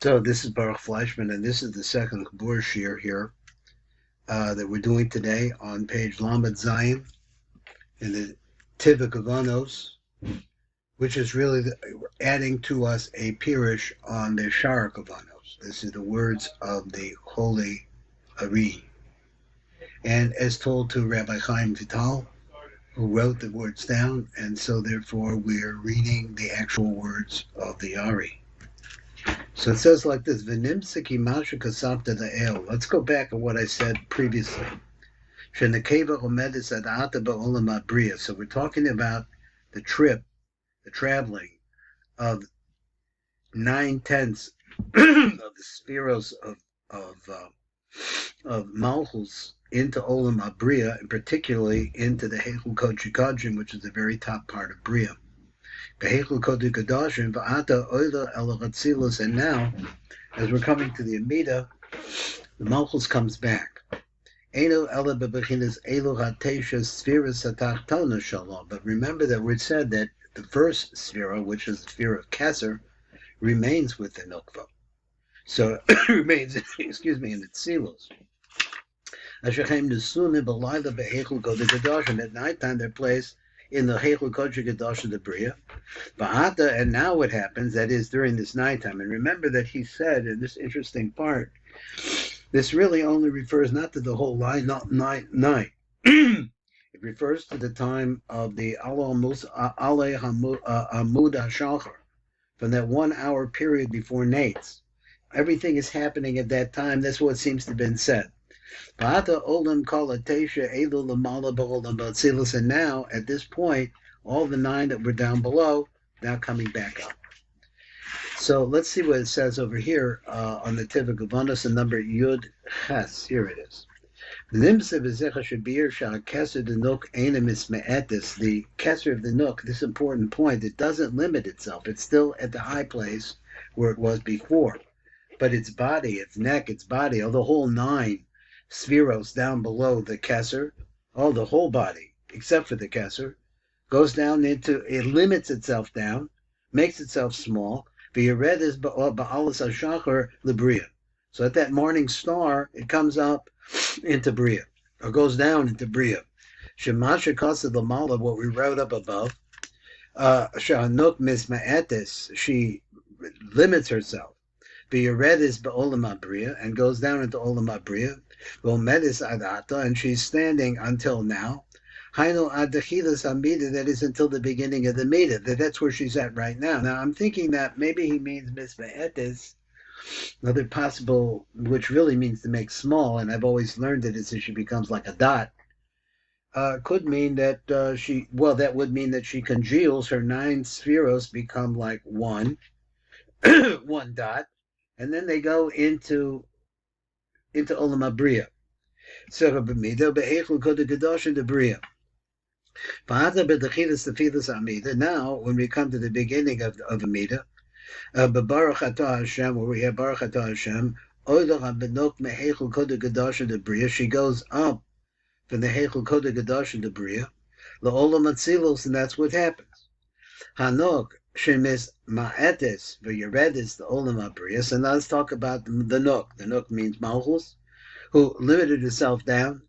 So this is Baruch Fleischman, and this is the second Kabur Shir here that we're doing today on page Lamed Zion in the Tiva Kavanos, which is really adding to us a Pirush on the Shara Kavanos. This is the words of the holy ARI. And as told to Rabbi Chaim Vital, who wrote the words down, and so therefore we're reading the actual words of the ARI. So it says like this, V'nimsiki masha kasavta da'el. Let's go back to what I said previously. Shenekeva omedis ad'ata ba'olam abriya. So we're talking about the trip, the traveling of 9/10 of the spheros of Malchus into Olam Abriya, and particularly into the Heichel Kodesh Kodashim, which is the very top part of Bria. And now, as we're coming to the Amida, the Malchus comes back. But remember that we said that the first sefirot, which is the sphere of Kesser, remains within Nukva. So it remains, in its silos. At nighttime, they're placed in the Heichel Kodesh Kedosh of the Bria. And now what happens, that is during this nighttime, and remember that he said in this interesting part, this really only refers not to the whole night. It refers to the time of the Amud HaShachar, from that 1 hour period before Nates. Everything is happening at that time. That's what seems to have been said. And now, at this point, all the 9 that were down below, now coming back up. So let's see what it says over here on the Tiva Gavanos and number Yud Ches. Here it is. The Kesser of the Nook, this important point, it doesn't limit itself. It's still at the high place where it was before. But its body, its neck, its body, the whole 9 spheros down below the Kesser, the whole body, except for the Kesser, goes down into, it limits itself down, makes itself small. V'yered is ba'alas hashachar lebriya. So at that morning star, it comes up into Bria, or goes down into Bria. Shemasha kasa l'mala, what we wrote up above, sha'anuk misma'etis, she limits herself. V'yered is ba'olam abriya, and goes down into olam abriya. V'omedis adata, and she's standing until now. Hainu ad dechilas Amida, that is until the beginning of the Mida. That's where she's at right now. Now I'm thinking that maybe he means misma'etis, another possible, which really means to make small, and I've always learned that it's as she becomes like a dot. Could mean that that would mean that she congeals, her 9 spheros become like one dot, and then they go into Olam Abriya. So B'Eichel Kodesh Kedosh the Bria. Now, when we come to the beginning of Amida, Baruch Atah Hashem, where we have Baruch Atah Hashem, she goes up from the Heichel Kodesh Kedosh of the Bria, L'Olam Atzilus, and that's what happens. Hanok shemis ma'etes v'yeredis the Olam Abriya. So now let's talk about the Nuk. The Nuk means Malchus, who limited herself down,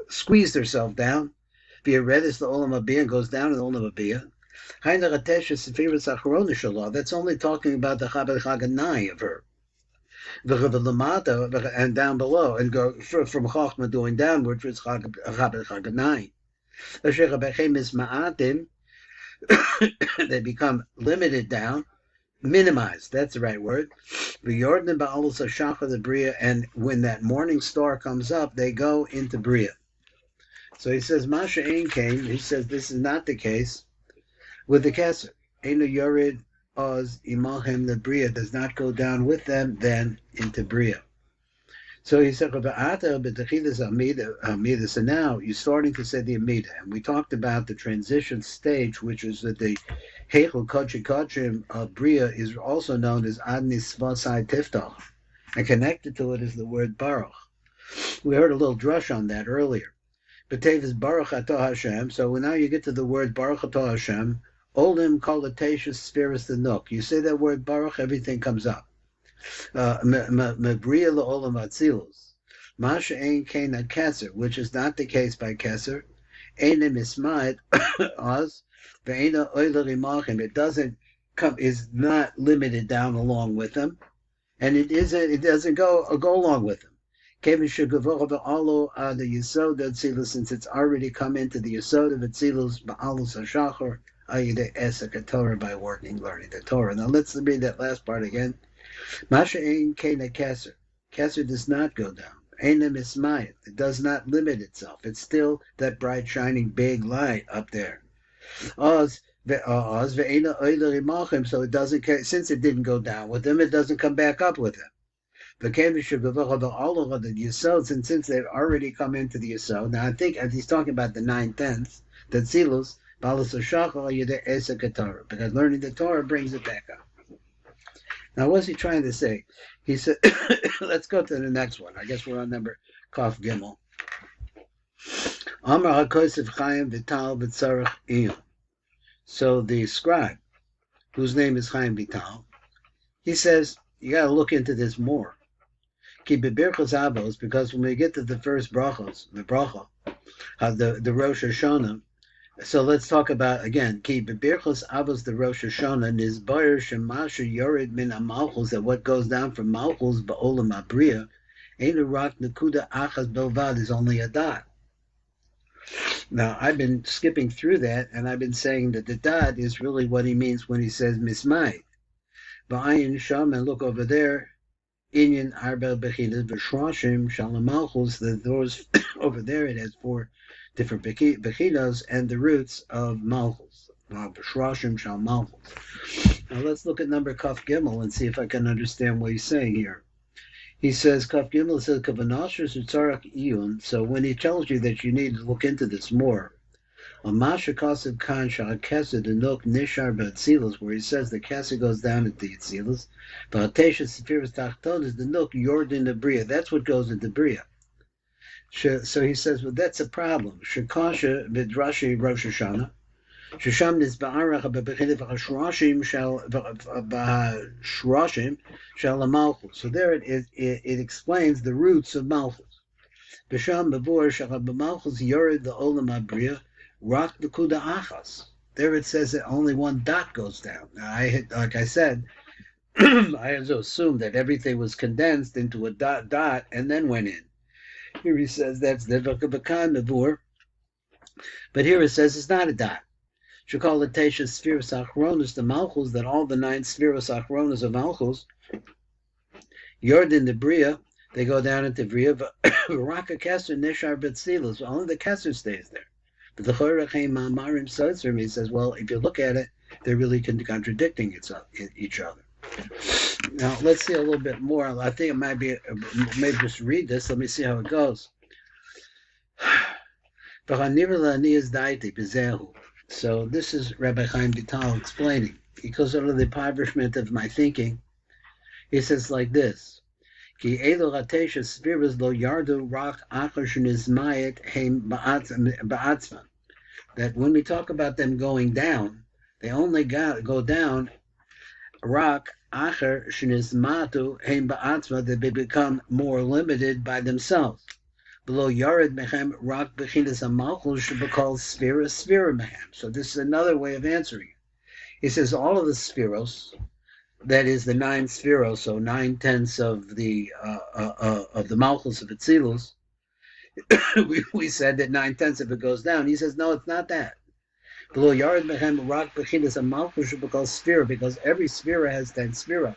squeezed herself down. V'yeredis the Olam Abriya, and goes down in the Olam Abriya. That's only talking about the Chabad Chaganai of her. And down below, and go from Chochmah going downward, which is Chabad Chaganai. They become limited down, minimized, that's the right word. And when that morning star comes up, they go into Bria. So he says, Masha Ein came, he says this is not the case with the Kesser. Einu Yorid Oz Imalhem, the Bria does not go down with them then into Bria. So he said, Amida. So now you're starting to say the Amida. And we talked about the transition stage, which is that the Heichel Kodesh Kodashim of Bria is also known as Ad Nisvasai Tiftach. And connected to it is the word Baruch. We heard a little drush on that earlier. But is Baruch Atah Hashem. So now you get to the word Baruch Atah Hashem. Olim Kolatatious Spheres the Nook. You say that word Baruch, everything comes up. Mebria La'olam Atzilus. Masha Ein Kena Keser, which is not the case by Keser. Eine Mismaid Oz, Ve'ena Oiler Imachim. It doesn't come, is not limited down along with them. And it doesn't go along with them. Since it's already come into the Yesod of Atzilus, Ba'alus HaShachar, Ayide Esek Torah, by learning the Torah. Now let's read that last part again. Masha Ein Kena Keser. Keser does not go down. Eina Mismayit. It does not limit itself. It's still that bright, shining, big light up there. Oz Ve'ena Oiler Imachim, so it doesn't, since it didn't go down with them, it doesn't come back up with them. The Yesod, and since they've already come into the Yesod, now I think as he's talking about the 9/10, that Zilus, Balus Shachal, Yede Esek Torah, because learning the Torah brings it back up. Now, what's he trying to say? He said, let's go to the next one. I guess we're on number Kaf Gimel. Amar HaKosef Chaim Vital V'tzarech Iyun. So the scribe, whose name is Chaim Vital, he says, you got to look into this more. Because when we get to the first brachos, the bracha, the Rosh Hashanah, so let's talk about, again, Ki Bebirchos Avos, the Rosh Hashanah, Nizbayer Shemasha Yored Min Amalchus, that what goes down from Malchus Ba'olam Abriya, Ein Rak Nakuda Achas Belvad, is only a dot. Now, I've been skipping through that, and I've been saying that the dot is really what he means when he says Mismai. Ba'ayin Sham, and look over there, Inyan Arbel Bechinas V'Shrashim Shalom Malchus, the doors over there, it has 4 different bechinos and the roots of Malchus. V'Shrashim Shalom Malchus. Now let's look at number Kaf Gimel and see if I can understand what he's saying here. He says, Kaf Gimel says, Kavanashas Utzarak Iyun. So when he tells you that you need to look into this more, Amasha Kasav Kansha Kesed Anok Nishar Batzilus, where he says the Kesed goes down into Yitzilus, but Hatesha Sefiras Tachton is the Nok Yordan the Bria. That's what goes into Bria. So he says, well, that's a problem. Shekasha Vidrashi Rosh Hashanah. Shesham is Ba'arach B'Bechidav Hashrashim Shal Malchus. So there it explains the roots of Malchus. B'Sham B'Vor Shal B'Malchus Yored the Olam Abriya. Rak Nakuda Achas. There it says that only one dot goes down. Now, like I said, I had to assume that everything was condensed into a dot and then went in. Here he says that's the Vakabakan Navur. But here it says it's not a dot. Shekal Latesha Spheros Achronos, the Malchus, that all the 9 Spheros Achronos of Malchus, Yordin the Bria, they go down into Bria, Raka Kesser Nishar Betzilus, only the Kesser stays there. But the Chorachim Ma'amarim Sotzrim, he says, well, if you look at it, they're really contradicting each other. Now, let's see a little bit more. I think it might be, maybe just read this. Let me see how it goes. So this is Rabbi Chaim Vital explaining. Because of the impoverishment of my thinking, he says like this. That when we talk about them going down, they only go down rak acher shenizmatu heim ba'atzma, that they become more limited by themselves. Below yared mechem rak bechinas hamalchus should be called sphera mehem. So this is another way of answering it. He says all of the spheros, that is the 9 spheros, so 9/10 of the malchus of Atzilus. we said that 9/10 of it goes down. He says no, it's not that. Below Yared Mechem Rak Bechinas a Malchus should be called sphere, because every sphere has 10 spheros.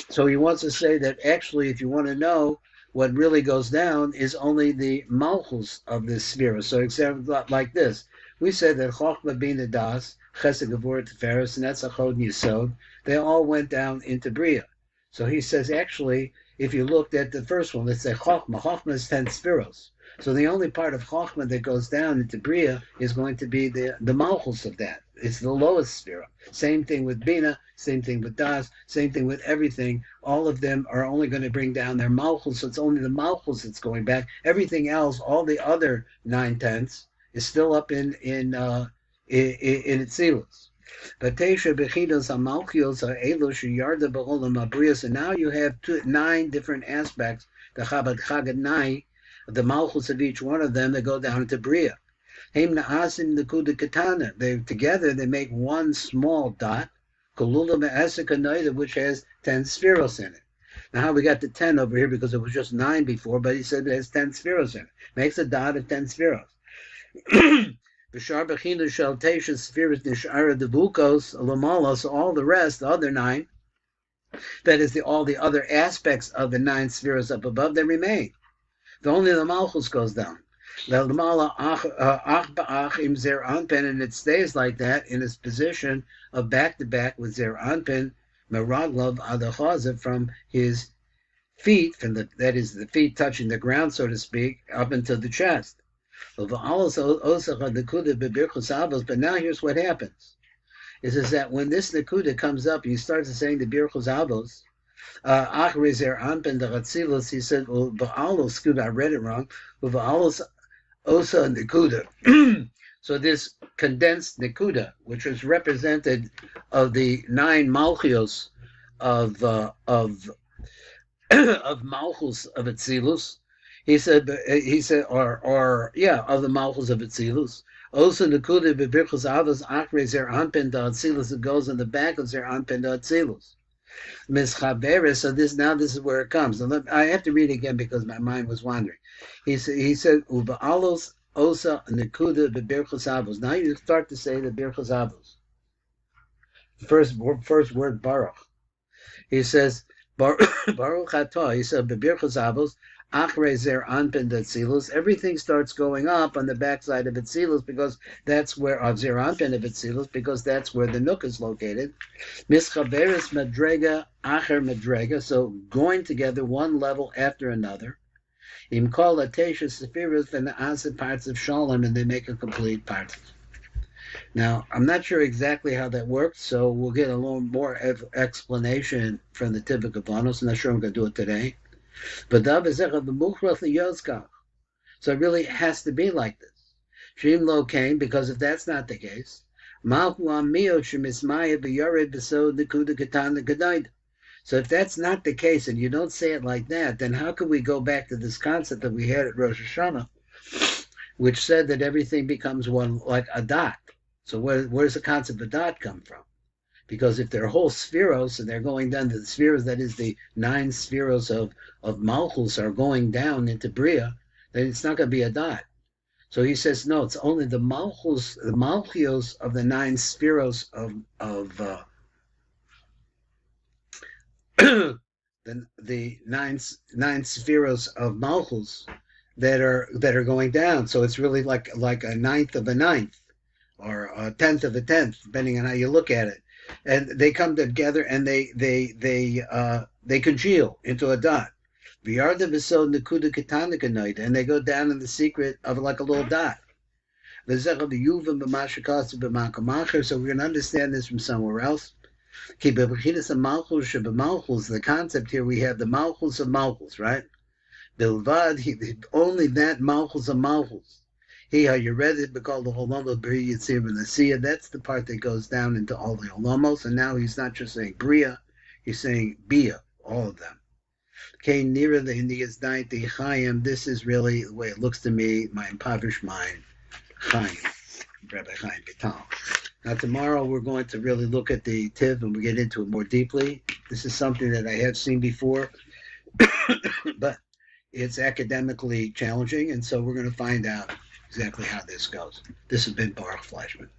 So he wants to say that actually, if you want to know what really goes down, is only the Malchus of this sphere. So example like this. We said that Chochmah Bina Das, Chesed Gevurah Tiferes, and that's Achod Yisod, they all went down into Bria. So he says, actually, if you looked at the first one, let's say Chochmah is 10 spheros. So the only part of Chochmah that goes down into Bria is going to be the Malchus of that. It's the lowest sphere. Same thing with Bina, same thing with Das, same thing with everything. All of them are only going to bring down their Malchus, so it's only the Malchus that's going back. Everything else, all the other 9/10, is still up in Atzilus. Vatesha bechidos hamalchios ha'elu sheyarda b'olam habriya. So now you have 9 different aspects, the Chagadnai, the malchus of each one of them that go down to Bria. Heim na'asim nekuda katana. They together they make one small dot, kolula me'esek, which has 10 spheros in it. Now how we got to 10 over here because it was just 9 before, but he said it has 10 spheros in it. Makes a dot of 10 spheros. B'shar b'chinu shel teisha spheros nishara devukos lamalos. All the rest, the other 9, that is all the other aspects of the 9 spheros up above, they remain. Only the malchus goes down. And it stays like that in its position of back to back with zer anpin meraglov adachaza, from his feet, that is the feet touching the ground, so to speak, up into the chest. But now here's what happens: is that when this nakuda comes up, he starts saying the birchos avos. He said, I read it wrong. Osa Nikuda. So this condensed Nikuda, which was represented of the 9 Malchios of of Malchus of Atzilus, he said, of the Malchus of Atzilus. Osa Nikuda bebirchus avos achre zer anpen da Atzilus. It goes in the back of zer anpen da Atzilus. Mischaberes. So this is where it comes. And I have to read it again because my mind was wandering. He said uba'alos osa nekuda bebirchos avos. Now you start to say the birchos avos. First word baruch. He says baruch atah. He said bebirchos avos achre zer anpen datzilus. Everything starts going up on the backside of Atzilus because that's where of zer anpen of Atzilus, because that's where the nook is located. Mischaberes madrega acher madrega. So going together one level after another. Im kol atesha sefirot v'na'aseh parts of shalom, and they make a complete part. Now, I'm not sure exactly how that works, so we'll get a little more explanation from the Tivuk Avanos. I'm not sure I'm going to do it today. But so it really has to be like this. Shim lo came, because if that's not the case, so if that's not the case, and you don't say it like that, then how can we go back to this concept that we had at Rosh Hashanah, which said that everything becomes one, like a dot? So where's the concept of dot come from? Because if they're whole spheros and they're going down to the spheros, that is the 9 spheros of Malchus are going down into Bria, then it's not going to be a dot. So he says, no, it's only the Malchus, the Malchios of the 9 spheros of the nine spheros of Malchus that are going down. So it's really like a ninth of a ninth, or a tenth of a tenth, depending on how you look at it. And they come together and they congeal into a dot. And they go down in the secret of like a little dot. So we're going to understand this from somewhere else. The concept here, we have the Malchus of Malchus, right? Only that Malchus of Malchus. You read it, called the Holomos Bria Yitzir V'Nasiya. That's the part that goes down into all the Holomos, and now he's not just saying Bria, he's saying Bia, all of them. Nearer the India's night, the Chaim. This is really the way it looks to me, my impoverished mind. Chaim, Rabbi Chaim Vital. Now tomorrow we're going to really look at the Tiv and we get into it more deeply. This is something that I have seen before, but it's academically challenging, and so we're going to find out exactly how this goes. This has been Baruch Fleischman.